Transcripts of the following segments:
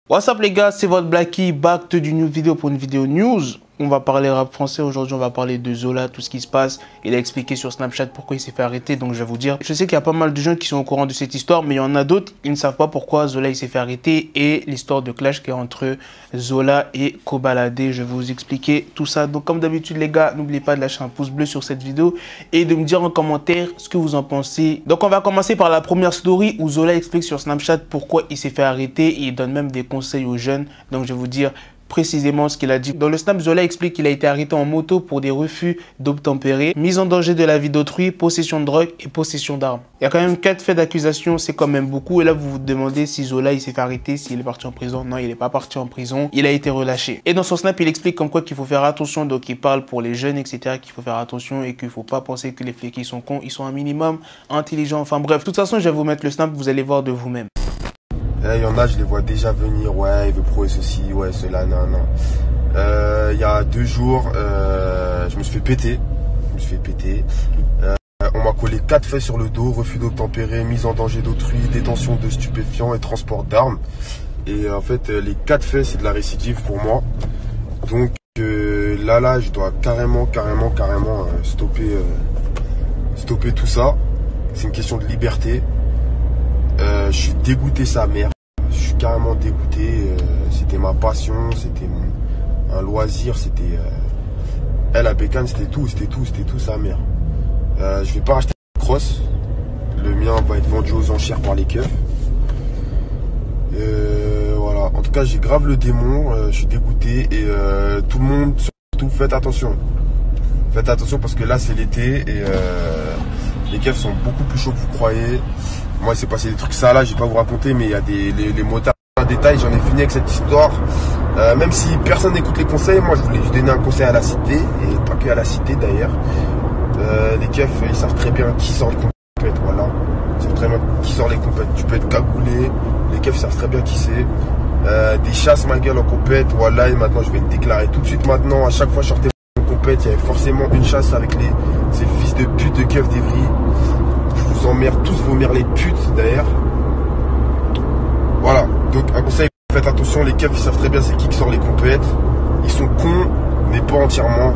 What's up les gars, c'est votre Blacky, back to d'une vidéo pour une vidéo news. On va parler rap français aujourd'hui, on va parler de Zola, tout ce qui se passe. Il a expliqué sur Snapchat pourquoi il s'est fait arrêter, donc je vais vous dire. Je sais qu'il y a pas mal de gens qui sont au courant de cette histoire, mais il y en a d'autres, ils ne savent pas pourquoi Zola il s'est fait arrêter et l'histoire de clash qui est entre Zola et Kobalade. Je vais vous expliquer tout ça. Donc comme d'habitude les gars, n'oubliez pas de lâcher un pouce bleu sur cette vidéo et de me dire en commentaire ce que vous en pensez. Donc on va commencer par la première story où Zola explique sur Snapchat pourquoi il s'est fait arrêter et il donne même des conseils aux jeunes. Donc je vais vous dire précisément ce qu'il a dit. Dans le snap, Zola explique qu'il a été arrêté en moto pour des refus d'obtempérer, mise en danger de la vie d'autrui, possession de drogue et possession d'armes. Il y a quand même 4 faits d'accusation, c'est quand même beaucoup. Et là, vous vous demandez si Zola il s'est fait arrêter, s'il est parti en prison. Non, il n'est pas parti en prison, il a été relâché. Et dans son snap, il explique comme quoi qu'il faut faire attention. Donc il parle pour les jeunes, etc. qu'il faut faire attention et qu'il ne faut pas penser que les flics ils sont cons, ils sont un minimum intelligents. Enfin bref, de toute façon, je vais vous mettre le snap, vous allez voir de vous-même. Il y en a, je les vois déjà venir, ouais, il veut prouver ceci, ouais, cela, non. Il y a 2 jours, je me suis fait péter. On m'a collé 4 faits sur le dos, refus d'obtempérer, mise en danger d'autrui, détention de stupéfiants et transport d'armes. Et en fait, les 4 faits, c'est de la récidive pour moi. Donc là, je dois carrément stopper tout ça. C'est une question de liberté. Je suis dégoûté sa mère. Je suis carrément dégoûté. C'était ma passion, c'était un loisir, c'était elle à Bécane, c'était tout sa mère. Je vais pas racheter un cross. Le mien va être vendu aux enchères par les keufs. Voilà. En tout cas, j'ai grave le démon. Je suis dégoûté et tout le monde, surtout, faites attention. Faites attention parce que là, c'est l'été et les keufs sont beaucoup plus chauds que vous croyez. Moi, il s'est passé des trucs ça là, je vais pas vous raconter, mais il y a les motards. En détail, j'en ai fini avec cette histoire. Même si personne n'écoute les conseils, moi je voulais juste donner un conseil à la cité, et pas que à la cité d'ailleurs. Les keufs, ils savent très bien qui sort les compètes, voilà. Ils savent très bien qui sort les compètes. Tu peux être cagoulé, les keufs savent très bien qui c'est. Des chasses ma gueule en compète, voilà, et maintenant je vais le déclarer tout de suite maintenant. À chaque fois que je sortais en compète, il y avait forcément une chasse avec ces fils de pute de keufs d'Evry. Je vous emmerde tous vos mères les putes d'ailleurs. Voilà, donc un conseil, faites attention, les keufs ils savent très bien c'est qui sort les compètes. Ils sont cons, mais pas entièrement.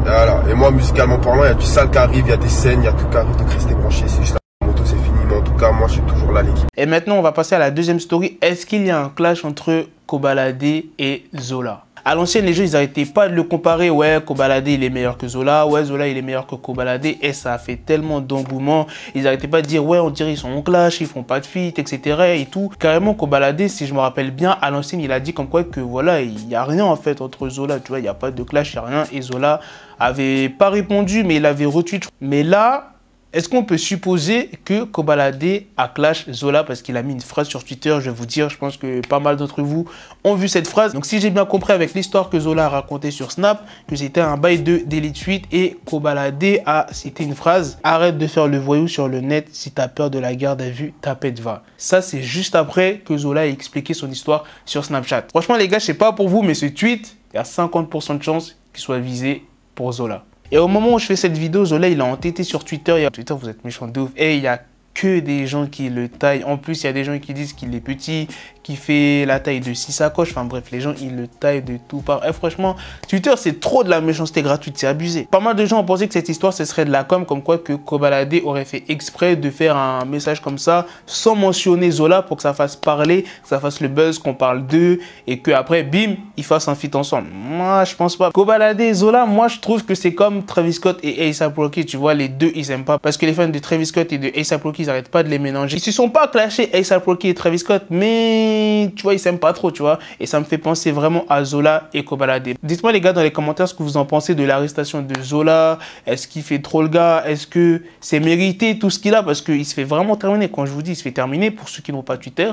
Voilà, et moi musicalement parlant, il y a du sale qui arrive, il y a des scènes, il y a tout qui arrive, donc restez branchés, c'est juste la moto, c'est fini, mais en tout cas, moi je suis toujours là l'équipe. Et maintenant, on va passer à la deuxième story. Est-ce qu'il y a un clash entre Kobalade et Zola? À l'ancienne, les gens, ils n'arrêtaient pas de le comparer. Ouais, Kobalade, il est meilleur que Zola. Ouais, Zola, il est meilleur que Kobalade. Et ça a fait tellement d'engouement. Ils n'arrêtaient pas de dire, ouais, on dirait ils sont en clash, ils font pas de feat, etc. Et tout. Carrément, Kobalade, si je me rappelle bien, à l'ancienne, il a dit comme quoi que voilà, il n'y a rien en fait entre Zola. Tu vois, il n'y a pas de clash, il n'y a rien. Et Zola avait pas répondu, mais il avait retweet. Mais là, est-ce qu'on peut supposer que Kobalade a clash Zola parce qu'il a mis une phrase sur Twitter? Je vais vous dire, je pense que pas mal d'entre vous ont vu cette phrase. Donc si j'ai bien compris avec l'histoire que Zola a racontée sur Snap, que c'était un bail de Delete Tweet et Kobalade a cité une phrase: arrête de faire le voyou sur le net, si t'as peur de la garde à vue, ta pète va. Ça c'est juste après que Zola a expliqué son histoire sur Snapchat. Franchement les gars, je sais pas pour vous, mais ce tweet, il y a 50% de chance qu'il soit visé pour Zola. Et au moment où je fais cette vidéo, Zola, il a entêté sur Twitter. Twitter, vous êtes méchant de ouf. Et il y a que des gens qui le taillent. En plus, il y a des gens qui disent qu'il est petit, qui fait la taille de 6 sacoches. Enfin bref, les gens, ils le taillent de tout part. Et franchement, Twitter, c'est trop de la méchanceté gratuite. C'est abusé. Pas mal de gens ont pensé que cette histoire, ce serait de la com, comme quoi que Kobalade aurait fait exprès de faire un message comme ça, sans mentionner Zola, pour que ça fasse parler, que ça fasse le buzz, qu'on parle d'eux, et qu'après, bim, ils fassent un feat ensemble. Moi, je pense pas. Kobalade et Zola, moi, je trouve que c'est comme Travis Scott et A$AP Rocky. Tu vois, les deux, ils aiment pas. Parce que les fans de Travis Scott et de A$AP Rocky, ils n'arrêtent pas de les mélanger. Ils se sont pas clashés, A$AP Rocky et Travis Scott, mais tu vois, ils s'aiment pas trop, tu vois. Et ça me fait penser vraiment à Zola et Kobalade. Dites-moi les gars dans les commentaires ce que vous en pensez de l'arrestation de Zola. Est-ce qu'il fait trop le gars? Est-ce que c'est mérité tout ce qu'il a? Parce qu'il se fait vraiment terminer. Quand je vous dis il se fait terminer, pour ceux qui n'ont pas Twitter,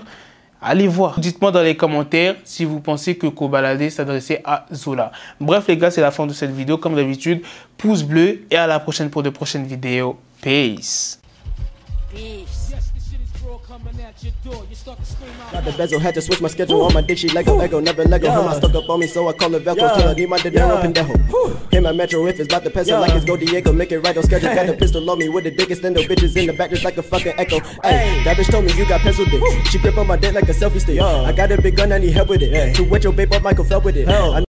allez voir. Dites-moi dans les commentaires si vous pensez que Kobalade s'adressait à Zola. Bref les gars, c'est la fin de cette vidéo. Comme d'habitude, pouce bleu et à la prochaine pour de prochaines vidéos. Peace. Peace. Got the bezel, had to switch my schedule. On my dick, she Lego, Ego, never Lego. Him, I stuck up on me, so I call her Velcro. Till I need my dinero, pendejo. Him, my Metro, if it's about the peso, like it's Go Diego. Make it right on schedule. Got the pistol on me with the dick extendo. Bitches in the back just like a fucking echo. Hey, that bitch told me you got pencil dick. She grip on my dick like a selfie stick. I got a big gun, I need help with it. To wet your babe up, Michael fell with it.